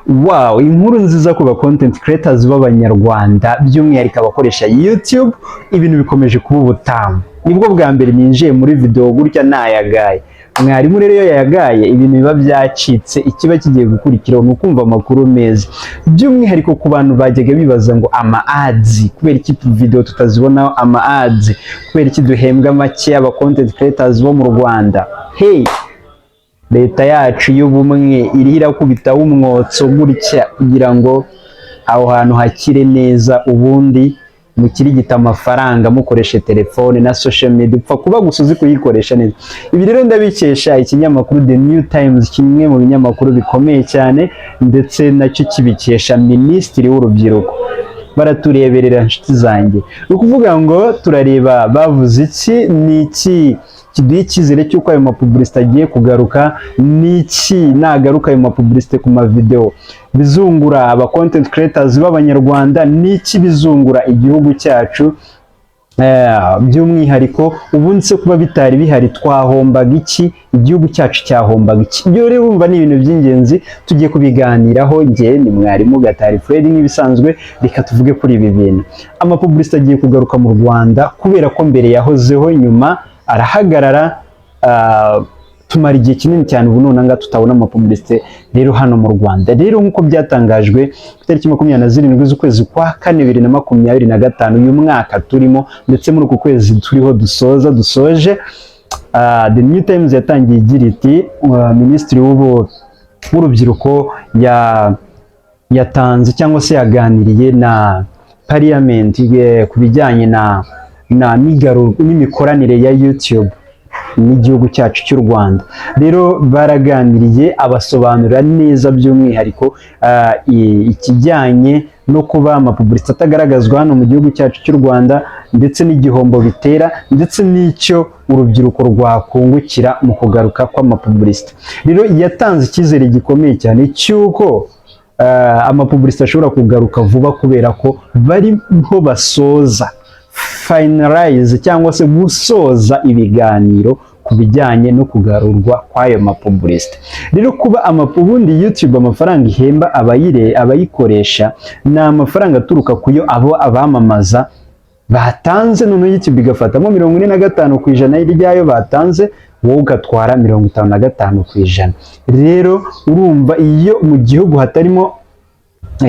Wow, inkuru nziza ku ba content creators b'abanyarwanda by'umwihariko abakoresha YouTube, ibintu bikomeje kuba ubutamu. Nibwo bwa mbere ninjiye muri video gutya nayagaye. Mwarimu rero iyo yayagaye ibintu biba byacitse, ikiba kigiye gukurikiraho ni ukumva amakuru meza. By'umwihariko ku bantu bajyaga bibaza ngo ama ads, kubera iki video tutazibonaho ama ads, kubera iki duhembwa make aba content creators bo mu Rwanda. Hey, leta yacu y'ubumwe iriho irakubitaho umwotso gutya kugira ngo aho hantu hakire neza, ubundi mukirigita amafaranga mukoreshe telefone na social media, upfa kuba gusa uzi kuyikoresha neza. Ibi rero ndabikesha ikinyamakuru The New Times, kimwe mu binyamakuru bikomeye cyane, ndetse nacyo kibikesha Minisitiri w'Urubyiruko. Baratureberera inshuti zanjye, ni ukuvuga ngo turareba bavuze iki, ni iki kiduha icyizere cy'uko ayo mapublicité agiye kugaruka, n'iki nagaruka ayo mapublicité ku mavideo bizungura aba content creators b'abanyarwanda, n'iki bizungura igihugu cyacu. By'umwihariko ubundi se kuba bitari bihari twahombaga iki, igihugu cyacu cyahombaga iki? Ibyo rero urumva ni ibintu by'ingenzi tugiye kubiganiraho. Njye ni mwarimu Gatari Fred nk'ibisanzwe, reka tuvuge kuri ibi bintu. Amapublicité agiye kugaruka mu Rwanda kubera ko mbere yahozeho, nyuma arahagarara, tumara igihe kinini cyane, ubu none tutabona amapublicité rero hano mu Rwanda. Rero nk'uko byatangajwe ku itariki 27 z'ukwezi kwa 4 2025, uyu mwaka turimo, ndetse muri uku kwezi turiho dusoje, The New Times yatangiye igira iti Minisitiri w'Urubyiruko yatanze cyangwa se yaganiriye na Parliament ku bijyanye n'imikoranire ya YouTube n'igihugu cyacu cy'u Rwanda. Rero baraganiriye, abasobanurira neza by'umwihariko ikijyanye no kuba amapublicité atagaragazwa hano mu gihugu cyacu cy'u Rwanda, ndetse n'igihombo bitera, ndetse n'icyo urubyiruko rwakungukira mu kugaruka kw'amapublicité. Rero yatanze icyizere gikomeye cyane cy'uko amapublicité ashobora kugaruka vuba, kubera ko bariho basoza finalize cyangwa se gusoza ibiganiro ku bijyanye no kugarurwa kw'ayo mapublicité. Rero kuba ubundi YouTube amafaranga ihemba abayikoresha ni amafaranga aturuka kuyo abamamaza batanze, none YouTube igafatamo 45% y'iryayo batanze, wowe ugatwara 55%. Rero urumva iyo mu gihugu hatarimo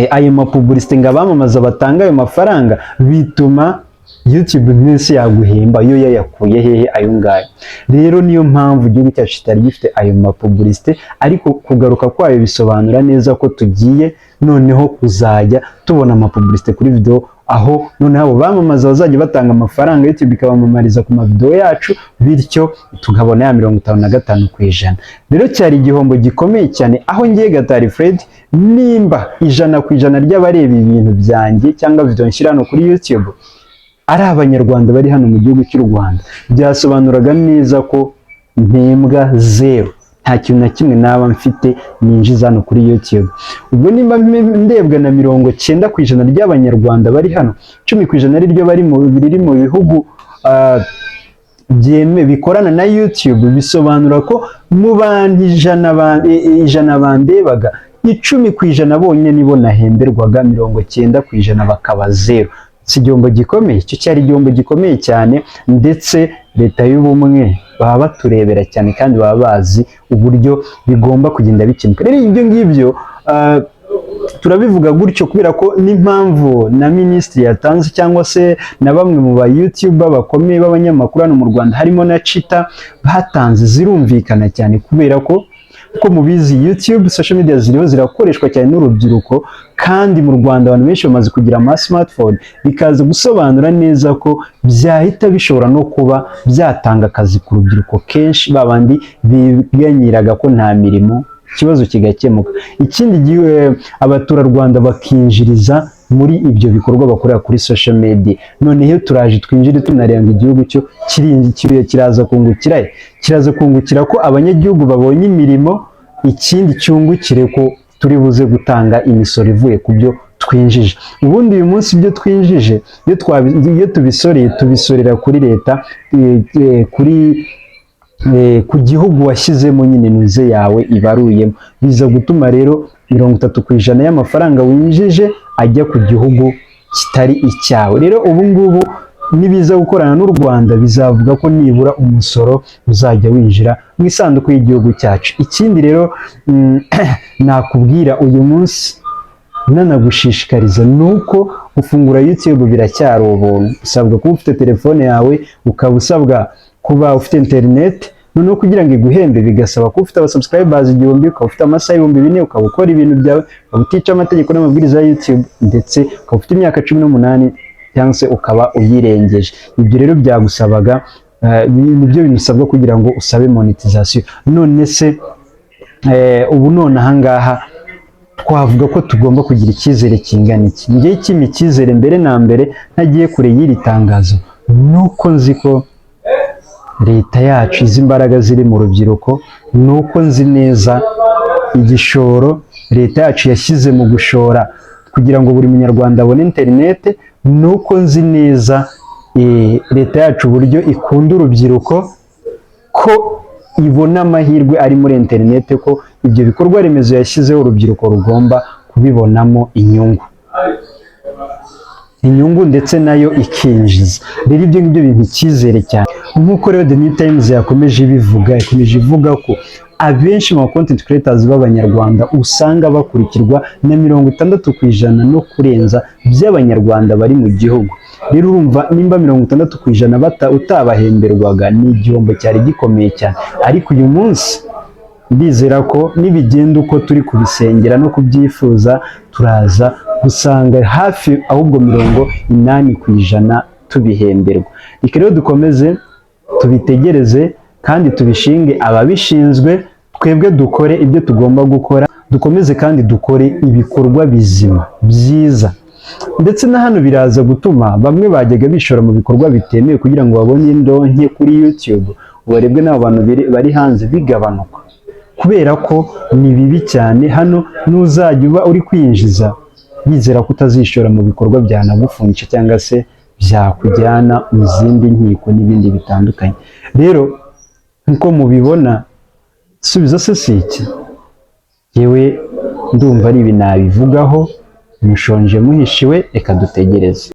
ayo mapublicité ngo abamamaza batanga ayo mafaranga, bituma YouTube mwese yaguhemba yo yayakuye hehe ayo ngayo. Rero niyo mpamvu igihugu cyacu kitari gifite ayo mapublicité, ariko kugaruka kwayo bisobanura neza ko tugiye noneho kuzajya tubona amapublicité kuri video, aho noneho abo bamamaza bazajya batanga amafaranga, YouTube ikabamamariza ku mavideo yacu, bityo tukabona ya 55%. Rero cyari igihombo gikomeye cyane, aho ngiye Gatari Fred nimba 100% ry'abareba ibintu byanjye cyangwa video nshyira hano kuri YouTube ari abanyarwanda bari hano mu gihugu cy'u Rwanda, byasobanuraga neza ko mpembwa zero, nta kintu na kimwe naba mfite ninjiza hano kuri YouTube. Ubwo nimba ndebwa na 90% ry'abanyarwanda bari hano, 10% ari ryo bari mu bihugu bikorana na YouTube, bisobanura ko mu bantu 100 bandebaga 10% bonyine nibo nahemberwaga, 90% bakaba zero. Si igihombo gikomeye? Icyo cyari igihombo gikomeye cyane, ndetse leta y'ubumwe baba baturebera cyane kandi baba bazi uburyo bigomba kugenda bikemuka. Rero ibyo ngibyo turabivuga gutyo kubera ko n'impamvu na minisitiri yatanze, cyangwa se na bamwe mu ba YouTuber bakomeye b'abanyamakuru hano mu Rwanda, harimo na Chita, batanze zirumvikana cyane, kubera ko uko mubizi YouTube social media ziriho zirakoreshwa cyane n'urubyiruko, kandi mu Rwanda abantu benshi bamaze kugira ama smartphone, bikaza gusobanura neza ko byahita bishobora no kuba byatanga akazi ku rubyiruko kenshi, babandi biganyiraga ko nta mirimo, ikibazo kigakemuka. Ikindi gihe abaturarwanda bakinjiriza muri ibyo bikorwa bakorera kuri social media. None iyo turaje twinjire tunarenga igihugu cyo kiraza kungukira ko abanyagihugu babonye imirimo, ikindi cyungukire ko turi buze gutanga imisoro ivuye ku byo twinjije. Ubundi uyu munsi ibyo twinjije iyo tubisorera kuri leta, ku gihugu washyizemo nyine nuze yawe ibaruyemo, biza gutuma rero 30% y'amafaranga winjije ajya ku gihugu kitari icyawe. Rero ubu ngubu nibiza gukorana n'u Rwanda bizavuga ko nibura umusoro uzajya winjira mu isanduku y'igihugu cyacu. Ikindi rero nakubwira uyu munsi nanagushishikariza nuko gufungura YouTube biracyari ubuntu. Usabwa kuba ufite telefone yawe, ukaba usabwa kuba ufite internet, noneho kugira ngo iguhembe bigasaba ko ufite abasubscribers 1000, ukaba ufite amasaha 4000, ukaba ukora ibintu byawe, ukaba utica amategeko n'amabwiriza ya YouTube, ndetse ukaba ufite imyaka 18 cyangwa se ukaba uyirengeje. Ibyo rero byagusabaga nibyo binusabwa kugira ngo usabe monetization. None se ubu none ahangaha twavuga ko tugomba kugira icyizere kingana iki? Ngiye kimi icyizere mbere na mbere ntagiye kure y'iri tangazo, nuko nzi ko leta yacu izi imbaraga ziri mu rubyiruko, nuko nzi neza igishoro leta yacu yashyize mu gushora kugira ngo buri munyarwanda abone internet, nuko nzi neza leta yacu uburyo ikunda urubyiruko, ko ibona amahirwe ari muri internet, ko ibyo bikorwa remezo yashyizeho urubyiruko rugomba kubibonamo inyungu ndetse nayo ikinjiza. Rero ibyo ngibyo bintu icyizere cyane. Nk'uko rero The New Times yakomeje ivuga ko abenshi mu content creators b'abanyarwanda usanga bakurikirwa na 60% no kurenza by'abanyarwanda bari mu gihugu. Rero urumva nimba 60% utabahemberwaga ni igihombo cyari gikomeye cyane. Ariko uyu munsi ndizera ko nibigenda uko turi kubisengera no kubyifuza, turaza gusanga hafi ahubwo 80% tubihemberwa. Reka rero dukomeze tubitegereze kandi tubishinge ababishinzwe, twebwe dukore ibyo tugomba gukora, dukomeze kandi dukore ibikorwa bizima byiza. Ndetse na hano biraza gutuma bamwe bajyaga bishora mu bikorwa bitemewe kugira ngo babone indonke kuri YouTube, ubarebwe n'abo bantu bari hanze bigabanuka, kubera ko ni bibi cyane. Hano n'uzajya uba uri kwinjiza yizera ko utazishora mu bikorwa byanagufungisha cyangwa se byakujyana mu zindi nkiko n'ibindi bitandukanye. Rero nkuko mubibona, subiza se siki, yewe ndumva ari ibi nabivugaho. Mushonje muhishiwe, reka dutegereze.